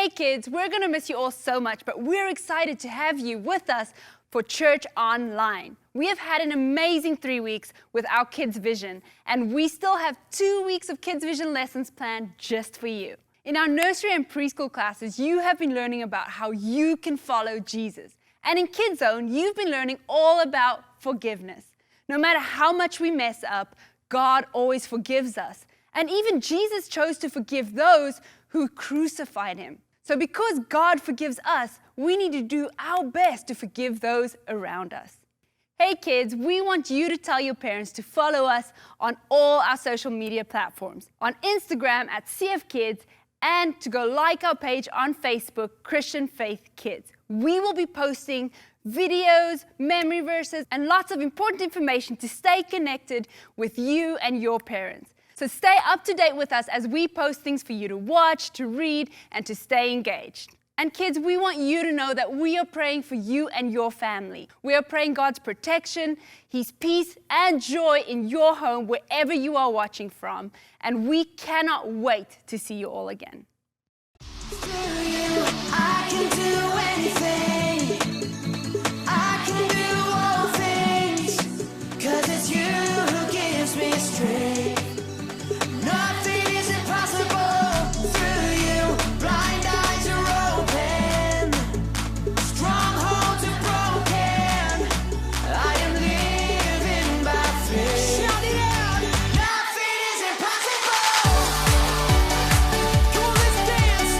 Hey kids, we're going to miss you all so much, but we're excited to have you with us for Church Online. We have had an amazing 3 weeks with our Kidz Vision, and we still have 2 weeks of Kidz Vision lessons planned just for you. In our nursery and preschool classes, you have been learning about how you can follow Jesus. And in Kidz Zone, you've been learning all about forgiveness. No matter how much we mess up, God always forgives us. And even Jesus chose to forgive those who crucified him. So because God forgives us, we need to do our best to forgive those around us. Hey kids, we want you to tell your parents to follow us on all our social media platforms. On Instagram at CFKids, and to go like our page on Facebook, Christian Faith Kids. We will be posting videos, memory verses, and lots of important information to stay connected with you and your parents. So stay up to date with us as we post things for you to watch, to read, and to stay engaged. And kids, we want you to know that we are praying for you and your family. We are praying God's protection, His peace, and joy in your home wherever you are watching from. And we cannot wait to see you all again. Through you, I can do anything. I can do all things. 'Cause it's you who gives me strength. Nothing is impossible through you. Blind eyes are open. Strongholds are broken. I am living by faith. Shout it out. Nothing is impossible. Come on, let's dance.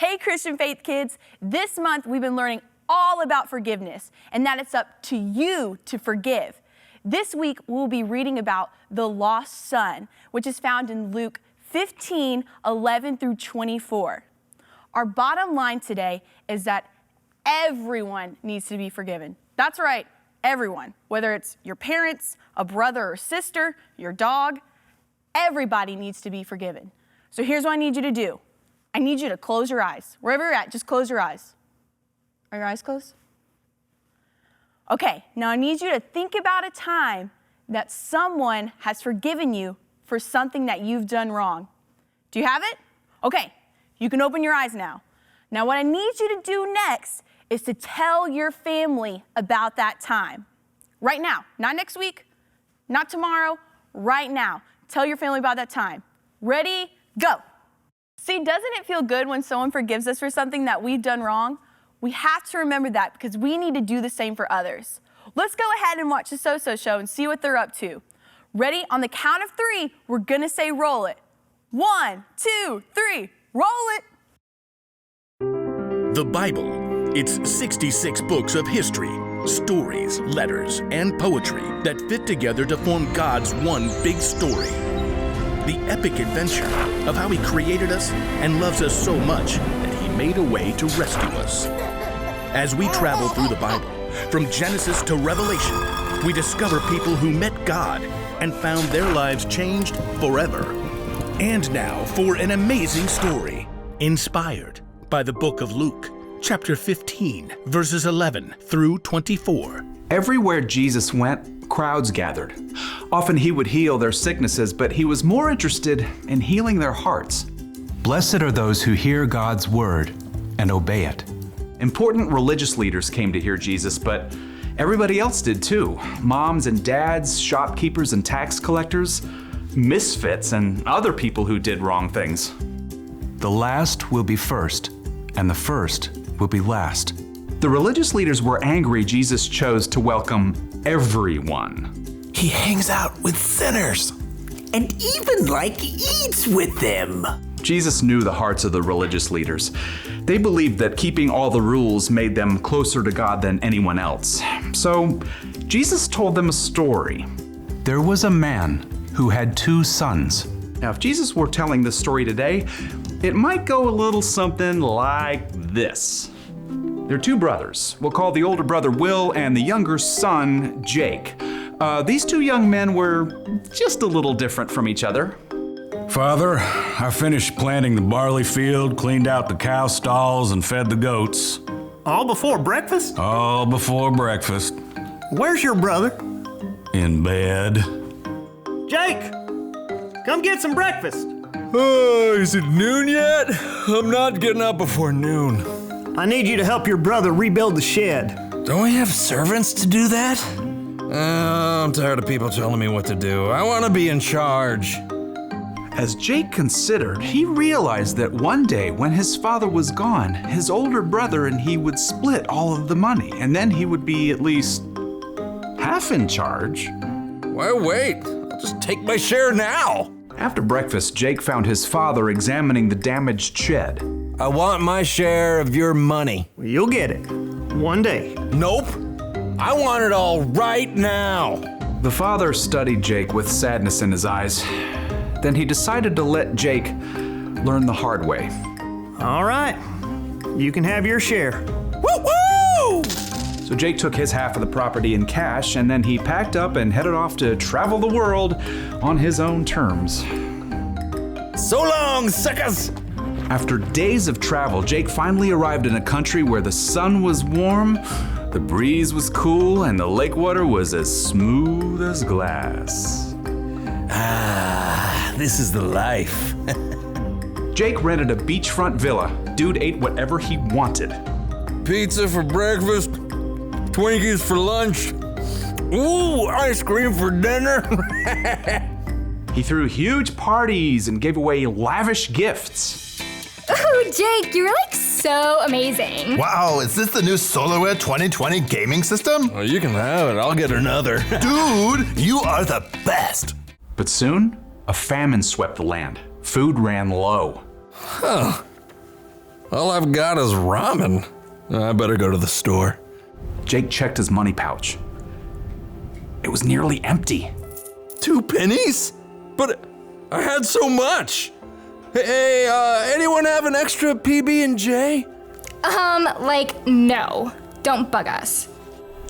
Hey Christian Faith kids, this month we've been learning all about forgiveness and that it's up to you to forgive. This week we'll be reading about the lost son, which is found in Luke 15:11 through 24. Our bottom line today is that everyone needs to be forgiven. That's right, everyone. Whether it's your parents, a brother or sister, your dog, everybody needs to be forgiven. So here's what I need you to do. I need you to close your eyes. Wherever you're at, just close your eyes. Are your eyes closed? Okay, now I need you to think about a time that someone has forgiven you for something that you've done wrong. Do you have it? Okay, you can open your eyes now. Now what I need you to do next is to tell your family about that time. Right now, not next week, not tomorrow, right now. Tell your family about that time. Ready, go. See, doesn't it feel good when someone forgives us for something that we've done wrong? We have to remember that because we need to do the same for others. Let's go ahead and watch the So-So Show and see what they're up to. Ready? On the count of 3, we're gonna say roll it. 1, 2, 3, roll it. The Bible. It's 66 books of history, stories, letters, and poetry that fit together to form God's one big story. The epic adventure of how He created us and loves us so much that He made a way to rescue us. As we travel through the Bible, from Genesis to Revelation, we discover people who met God and found their lives changed forever. And now for an amazing story, inspired by the book of Luke, chapter 15, verses 11 through 24. Everywhere Jesus went, crowds gathered. Often He would heal their sicknesses, but He was more interested in healing their hearts. Blessed are those who hear God's word and obey it. Important religious leaders came to hear Jesus, but everybody else did too. Moms and dads, shopkeepers and tax collectors, misfits and other people who did wrong things. The last will be first, and the first will be last. The religious leaders were angry Jesus chose to welcome everyone. He hangs out with sinners and even eats with them. Jesus knew the hearts of the religious leaders. They believed that keeping all the rules made them closer to God than anyone else. So Jesus told them a story. There was a man who had 2 sons. Now, if Jesus were telling this story today, it might go a little something like this. They're 2 brothers. We'll call the older brother Will and the younger son Jake. These 2 young men were just a little different from each other. Father, I finished planting the barley field, cleaned out the cow stalls, and fed the goats. All before breakfast? All before breakfast. Where's your brother? In bed. Jake, come get some breakfast. Oh, is it noon yet? I'm not getting up before noon. I need you to help your brother rebuild the shed. Don't we have servants to do that? I'm tired of people telling me what to do. I want to be in charge. As Jake considered, he realized that one day when his father was gone, his older brother and he would split all of the money, and then he would be at least half in charge. Why wait? I'll just take my share now. After breakfast, Jake found his father examining the damaged shed. I want my share of your money. Well, you'll get it. One day. Nope. I want it all right now. The father studied Jake with sadness in his eyes. Then he decided to let Jake learn the hard way. All right. You can have your share. Woo-woo! So Jake took his half of the property in cash, and then he packed up and headed off to travel the world on his own terms. So long, suckers! After days of travel, Jake finally arrived in a country where the sun was warm, the breeze was cool, and the lake water was as smooth as glass. Ah, this is the life. Jake rented a beachfront villa. Dude ate whatever he wanted. Pizza for breakfast, Twinkies for lunch, ooh, ice cream for dinner. He threw huge parties and gave away lavish gifts. Oh, Jake, you're so amazing. Wow, is this the new SolarWare 2020 gaming system? Well, you can have it. I'll get another. Dude, you are the best. But soon, a famine swept the land. Food ran low. All I've got is ramen. I better go to the store. Jake checked his money pouch. It was nearly empty. 2 pennies? But I had so much. Hey, anyone have an extra PB&J? No. Don't bug us.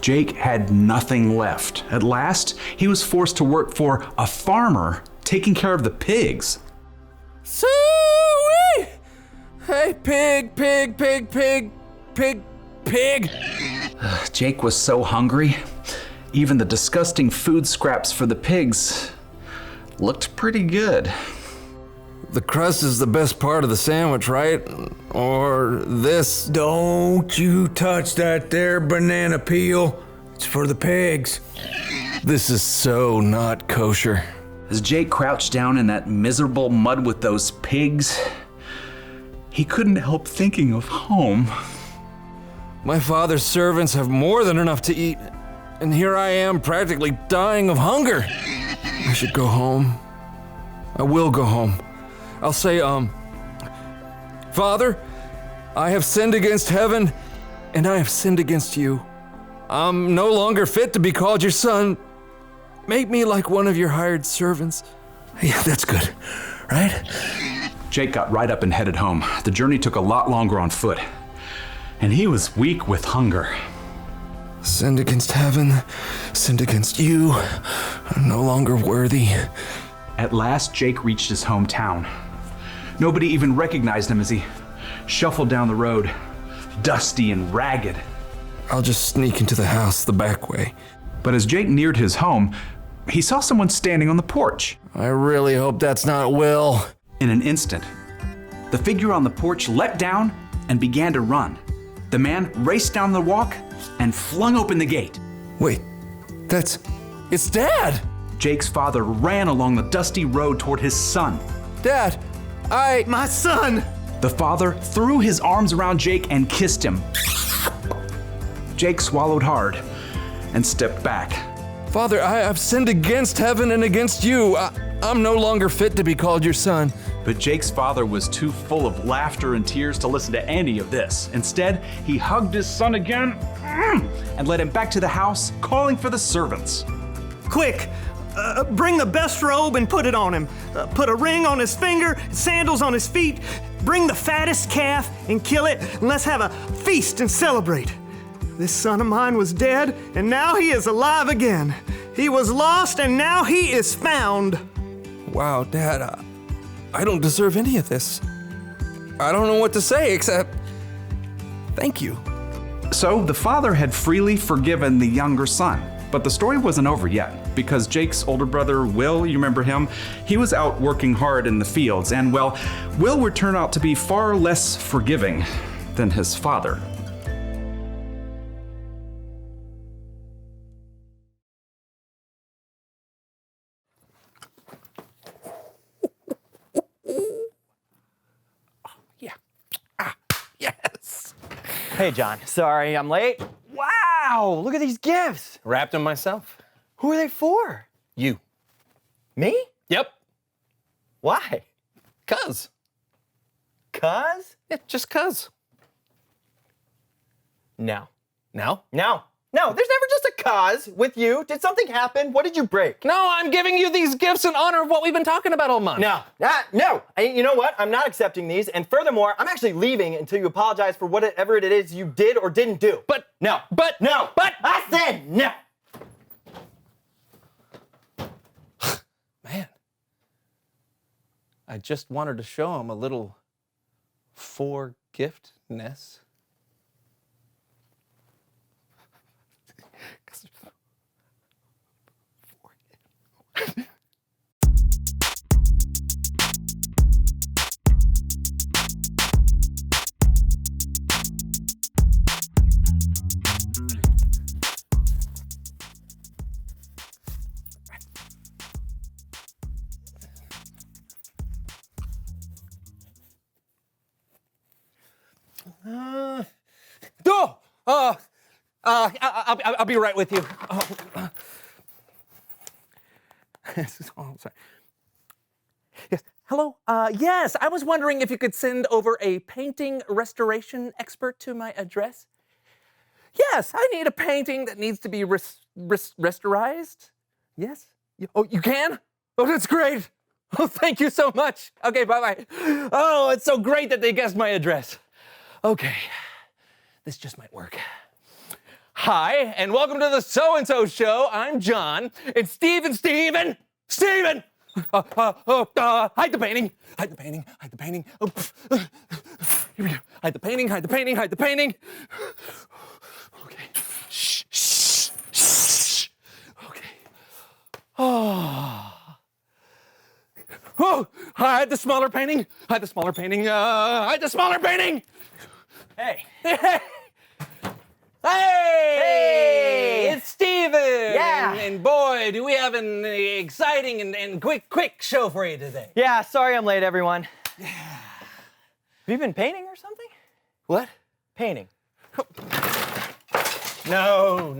Jake had nothing left. At last, he was forced to work for a farmer taking care of the pigs. Soo-wee! Hey, pig. Jake was so hungry, even the disgusting food scraps for the pigs looked pretty good. The crust is the best part of the sandwich, right? Or this. Don't you touch that there banana peel. It's for the pigs. This is so not kosher. As Jake crouched down in that miserable mud with those pigs, he couldn't help thinking of home. My father's servants have more than enough to eat, and here I am practically dying of hunger. I should go home. I will go home. I'll say, Father, I have sinned against heaven, and I have sinned against you. I'm no longer fit to be called your son. Make me like one of your hired servants. Yeah, that's good, right? Jake got right up and headed home. The journey took a lot longer on foot, and he was weak with hunger. Sinned against heaven, sinned against you. I'm no longer worthy. At last, Jake reached his hometown. Nobody even recognized him as he shuffled down the road, dusty and ragged. I'll just sneak into the house the back way. But as Jake neared his home, he saw someone standing on the porch. I really hope that's not Will. In an instant, the figure on the porch leapt down and began to run. The man raced down the walk and flung open the gate. Wait, it's Dad! Jake's father ran along the dusty road toward his son. Dad, My son! The father threw his arms around Jake and kissed him. Jake swallowed hard and stepped back. Father, I have sinned against heaven and against you. I'm no longer fit to be called your son. But Jake's father was too full of laughter and tears to listen to any of this. Instead, he hugged his son again and led him back to the house, calling for the servants. Quick, bring the best robe and put it on him. Put a ring on his finger, sandals on his feet. Bring the fattest calf and kill it, and let's have a feast and celebrate. This son of mine was dead, and now he is alive again. He was lost, and now he is found. Wow, Dad, I don't deserve any of this. I don't know what to say except thank you. So the father had freely forgiven the younger son. But the story wasn't over yet, because Jake's older brother, Will, you remember him? He was out working hard in the fields, and well, Will would turn out to be far less forgiving than his father. Yes! Hey, John. Sorry, I'm late. Wow, look at these gifts. Wrapped them myself. Who are they for? You. Me? Yep. Why? 'Cause. Cuz? Yeah, just 'cause. No. Now? No, there's never just a cause with you. Did something happen? What did you break? No, I'm giving you these gifts in honor of what we've been talking about all month. No. You know what? I'm not accepting these. And furthermore, I'm actually leaving until you apologize for whatever it is you did or didn't do. But I said no. Man, I just wanted to show him a little forgiveness. I'll be right with you. Oh, sorry. Yes. Hello? Yes, I was wondering if you could send over a painting restoration expert to my address. Yes, I need a painting that needs to be restorized. Yes? Oh, you can? Oh, that's great. Oh, thank you so much. Okay, bye-bye. Oh, it's so great that they guessed my address. Okay, this just might work. Hi, and welcome to the So-and-So Show. I'm John. It's Steven! Hide the painting. Hide the painting. Hide the painting. Oh, here we go. Hide the painting. Hide the painting. Hide the painting. Okay. Shh. Shh. Shh. Okay. Oh. Oh. Hide the smaller painting. Hide the smaller painting. Hide the smaller painting. Hey. Hey! It's Steven! Yeah! And boy, do we have an exciting and quick show for you today. Yeah, sorry I'm late, everyone. Yeah. Have you been painting or something? What? Painting. No.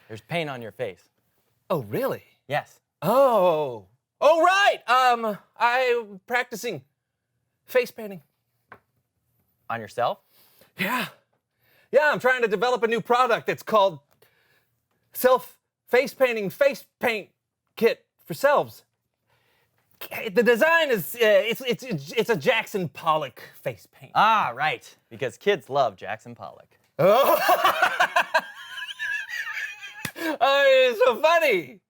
There's paint on your face. Oh, really? Yes. Oh, right! I'm practicing face painting. On yourself? Yeah, I'm trying to develop a new product that's called Face Paint Kit for Selves. The design is, it's a Jackson Pollock face paint. Ah, right, because kids love Jackson Pollock. Oh, it's so funny.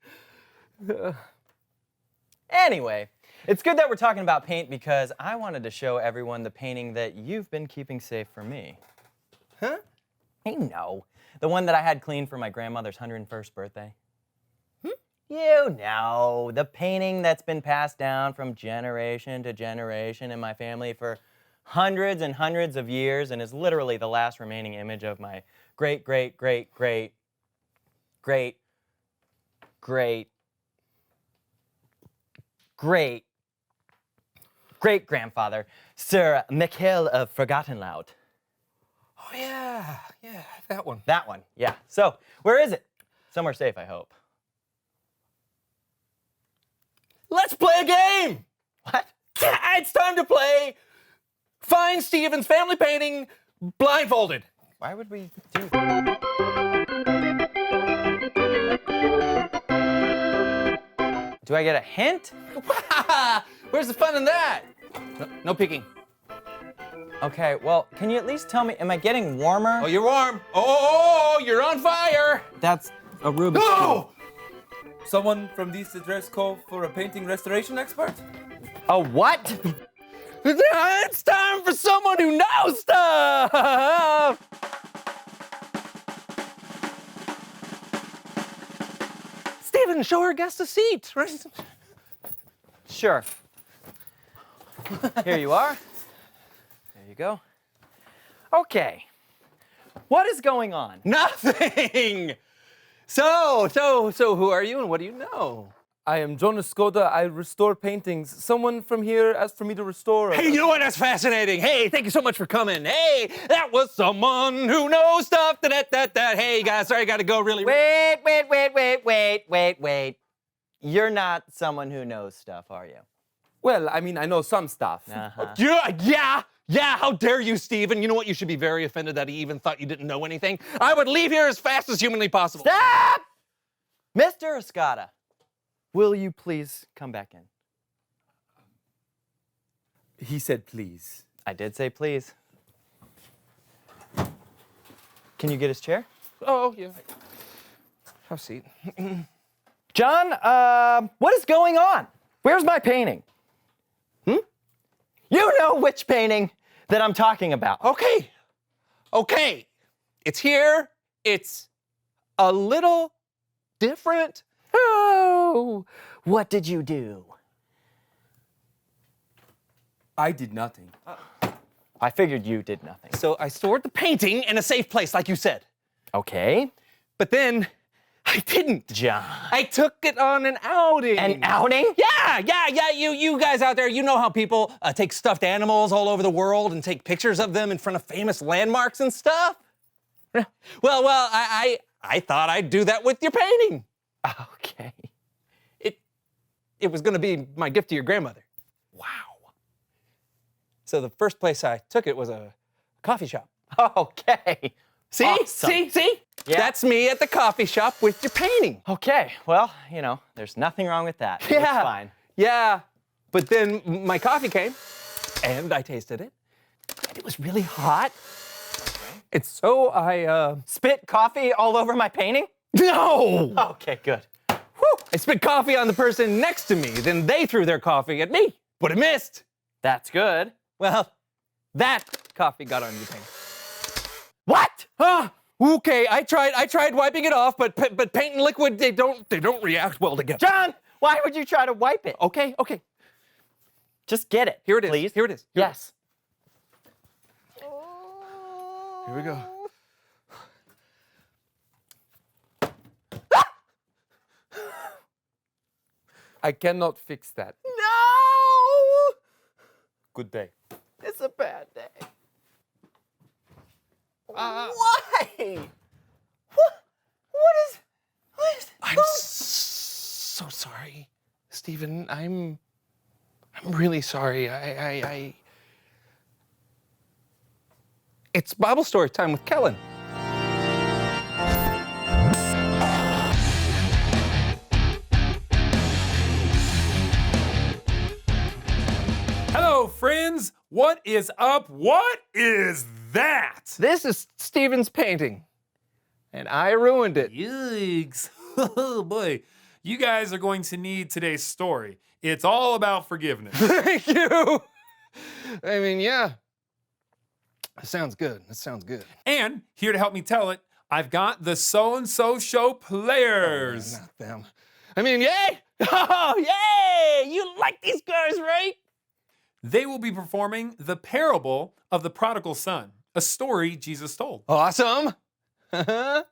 Anyway, it's good that we're talking about paint because I wanted to show everyone the painting that you've been keeping safe for me. Huh? You know, the one that I had cleaned for my grandmother's 101st birthday. You know, the painting that's been passed down from generation to generation in my family for hundreds and hundreds of years and is literally the last remaining image of my great-grandfather, Sir Mikhail of Forgottenlaut. Oh, yeah, that one. That one, yeah. So, where is it? Somewhere safe, I hope. Let's play a game! What? It's time to play Find Steven's Family Painting Blindfolded. Why would we do that? Do I get a hint? Where's the fun in that? No peeking. Okay, well, can you at least tell me, am I getting warmer? Oh, you're warm. Oh, you're on fire. That's a Rubik's Cube. Someone from this address call for a painting restoration expert? A what? It's time for someone who knows stuff. Steven, show our guest a seat, right? Sure. Here you are. There you go. Okay. What is going on? Nothing. So who are you and what do you know? I am Jonas Skoda. I restore paintings. Someone from here asked for me to restore. Hey, you know what? That's fascinating. Hey, thank you so much for coming. Hey, that was someone who knows stuff. Hey, guys, sorry, I got to go really. Wait. You're not someone who knows stuff, are you? Well, I mean, I know some stuff. Yeah, how dare you, Steven? You know what? You should be very offended that he even thought you didn't know anything. I would leave here as fast as humanly possible. Stop! Mr. Escada, will you please come back in? He said please. I did say please. Can you get his chair? Oh, yeah. Have a seat. John, what is going on? Where's my painting? You know which painting that I'm talking about. Okay. It's here. It's a little different. Oh, what did you do? I did nothing. I figured you did nothing. So I stored the painting in a safe place, like you said. Okay. But then I didn't. John. I took it on an outing. An outing? Yeah. You guys out there, you know how people take stuffed animals all over the world and take pictures of them in front of famous landmarks and stuff? Well, I thought I'd do that with your painting. Okay. it was going to be my gift to your grandmother. Wow. So the first place I took it was a coffee shop. Okay. See? Awesome. See? Yeah. That's me at the coffee shop with your painting. Okay, well, you know, there's nothing wrong with that. It looks fine. Yeah. But then my coffee came, and I tasted it, and it was really hot. And so I spit coffee all over my painting? No! Okay, good. Whew. I spit coffee on the person next to me, then they threw their coffee at me, but it missed. That's good. Well, that coffee got on your painting. What? Okay, I tried wiping it off, but paint and liquid, they don't react well together. John, why would you try to wipe it? Okay. Just get it. Here it is. Please. Here it is. Yes. Here we go. I cannot fix that. No! Good day. It's a bad day. Why? What is? I'm so sorry, Stephen. I'm really sorry. It's Bible story time with Kellen. Hello, friends. What is up? What is that? This is Stephen's painting, and I ruined it. Yikes. Oh boy. You guys are going to need today's story. It's all about forgiveness. Thank you. I mean, yeah. That sounds good. And here to help me tell it, I've got the So-and-So Show players. Oh, not them. I mean, yay! Oh, yay! You like these guys, right? They will be performing the parable of the prodigal son, a story Jesus told. Awesome. Can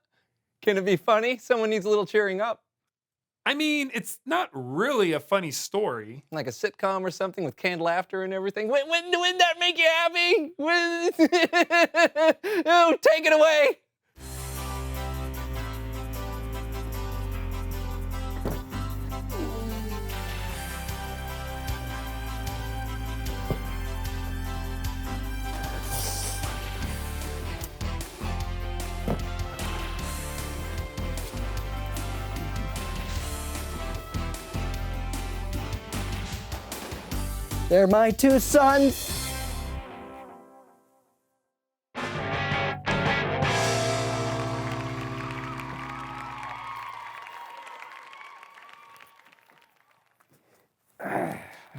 it be funny? Someone needs a little cheering up. I mean, it's not really a funny story. Like a sitcom or something with canned laughter and everything. Wouldn't that make you happy? Oh, take it away. They're my two sons.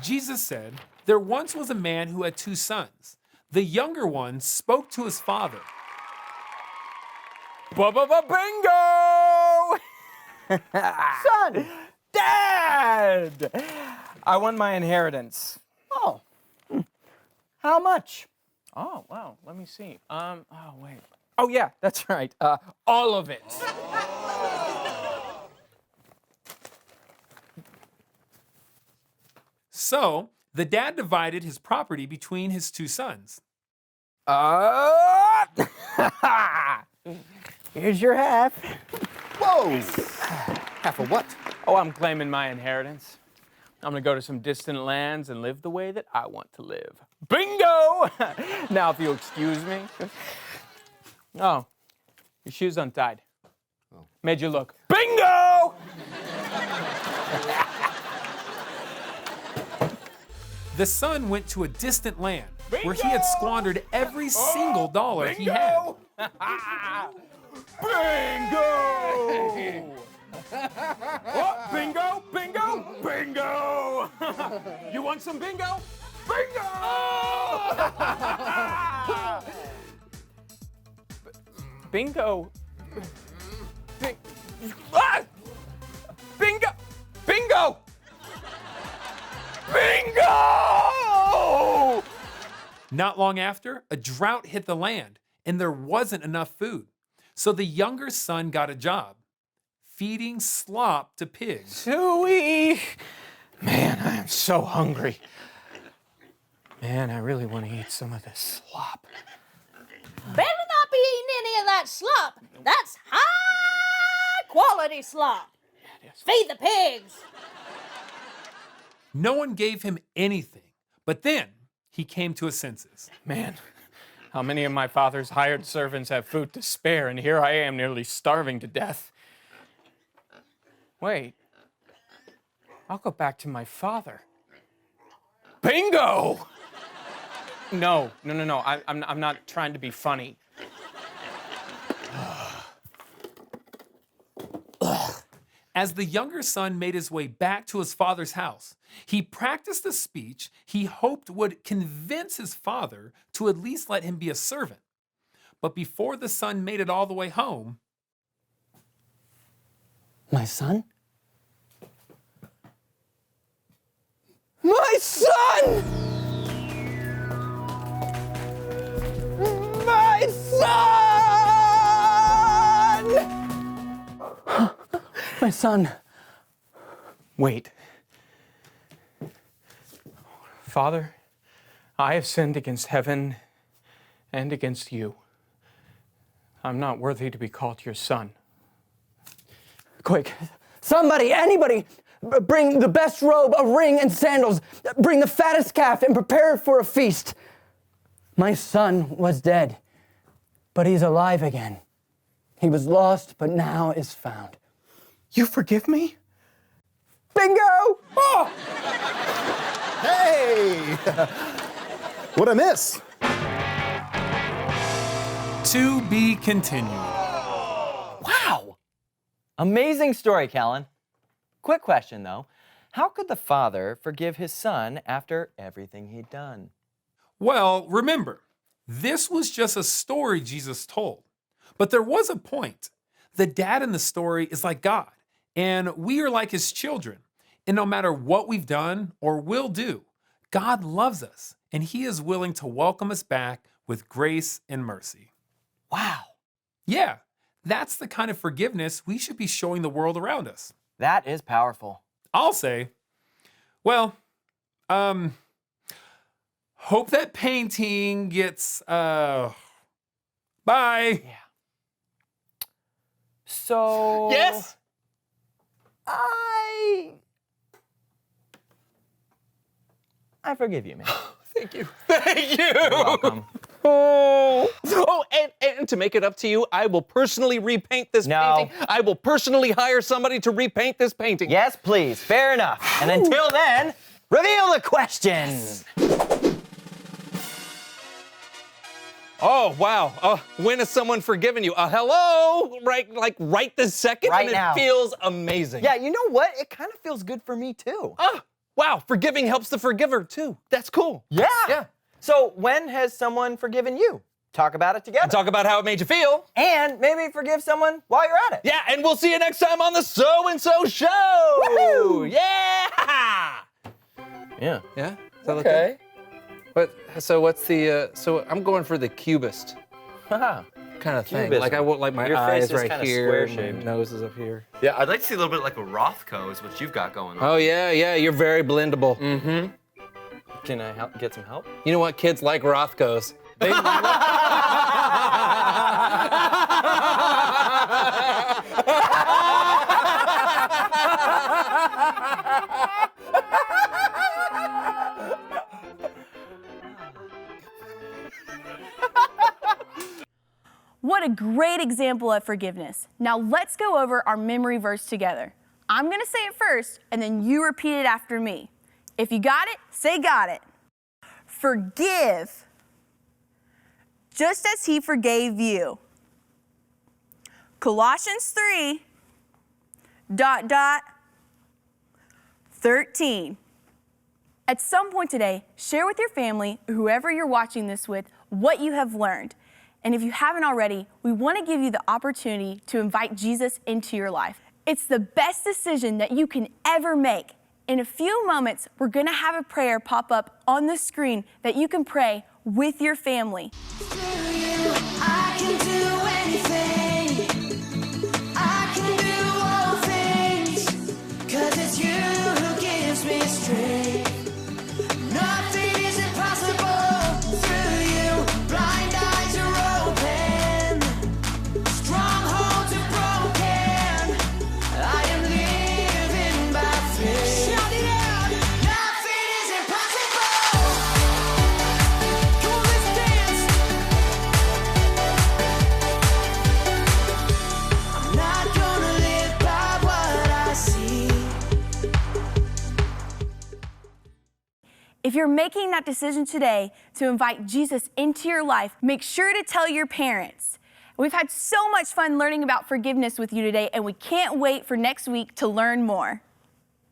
Jesus said, there once was a man who had two sons. The younger one spoke to his father. Bingo! Son! Dad! I won my inheritance. Oh. How much? Oh, wow. Let me see. Oh, wait. Oh, yeah, that's right. All of it. So, the dad divided his property between his two sons. Here's your half. Whoa! Half of what? Oh, I'm claiming my inheritance. I'm gonna go to some distant lands and live the way that I want to live. Bingo! Now, if you'll excuse me. Oh, your shoe's untied. Oh. Made you look. Bingo! The son went to a distant land where he had squandered every single dollar he had. Bingo! Oh, bingo, bingo, bingo! You want some bingo? Bingo! Bingo. Bingo! Bingo! Bingo! Not long after, a drought hit the land and there wasn't enough food. So the younger son got a job, feeding slop to pigs. Suey! Man, I am so hungry. Man, I really want to eat some of this slop. Better not be eating any of that slop. That's high quality slop. Feed the pigs. No one gave him anything. But then he came to his senses. Man, how many of my father's hired servants have food to spare, and here I am nearly starving to death. Wait, I'll go back to my father. Bingo! No. I'm not trying to be funny. As the younger son made his way back to his father's house, he practiced a speech he hoped would convince his father to at least let him be a servant. But before the son made it all the way home, My son? My son! My son! My son. Wait. Father, I have sinned against heaven and against you. I'm not worthy to be called your son. Quick, somebody, anybody, bring the best robe, a ring, and sandals. Bring the fattest calf and prepare it for a feast. My son was dead, but he's alive again. He was lost, but now is found. You forgive me? Bingo! Oh! Hey! What'd I miss? To be continued. Wow! Amazing story, Callan. Quick question, though. How could the father forgive his son after everything he'd done? Well, remember, this was just a story Jesus told. But there was a point. The dad in the story is like God, and we are like his children. And no matter what we've done or will do, God loves us, and he is willing to welcome us back with grace and mercy. Wow. Yeah, that's the kind of forgiveness we should be showing the world around us. That is powerful. I'll say, well, hope that painting gets, bye. Yeah. So... Yes? I forgive you, man. Thank you. Thank you. You're welcome. Oh, and to make it up to you, I will personally repaint this painting. I will personally hire somebody to repaint this painting. Yes, please. Fair enough. And until then, reveal the question. Oh, wow. When has someone forgiven you? Hello? Right this second? Right and now. It feels amazing. Yeah, you know what? It kind of feels good for me, too. Oh, wow. Forgiving helps the forgiver, too. That's cool. Yeah. Yeah. So when has someone forgiven you? Talk about it together. And talk about how it made you feel. And maybe forgive someone while you're at it. Yeah, and we'll see you next time on the So and So Show. Woohoo! Yeah. Yeah. Yeah? Does that look good? So what's the, so I'm going for the cubist Haha. kind of thing. Cubism. Like I want like my Your face eyes is right kinda here, square-shaped. my nose is up here. Yeah, I'd like to see a little bit like a Rothko is what you've got going on. Oh yeah, you're very blendable. Mm-hmm. Can I get some help? You know what? Kids like Rothkos. They What a great example of forgiveness. Now let's go over our memory verse together. I'm gonna say it first, and then you repeat it after me. If you got it, say got it. Forgive, just as he forgave you. Colossians 3:13. At some point today, share with your family, whoever you're watching this with, what you have learned. And if you haven't already, we want to give you the opportunity to invite Jesus into your life. It's the best decision that you can ever make. In a few moments, we're going to have a prayer pop up on the screen that you can pray with your family. I can do anything. I can do all things. 'Cause it's you who gives me strength. Nothing is impossible through you. Blind eyes are open. Strongholds are broken. I am living by faith. Shout it out. Now If you're making that decision today to invite Jesus into your life, make sure to tell your parents. We've had so much fun learning about forgiveness with you today, and we can't wait for next week to learn more.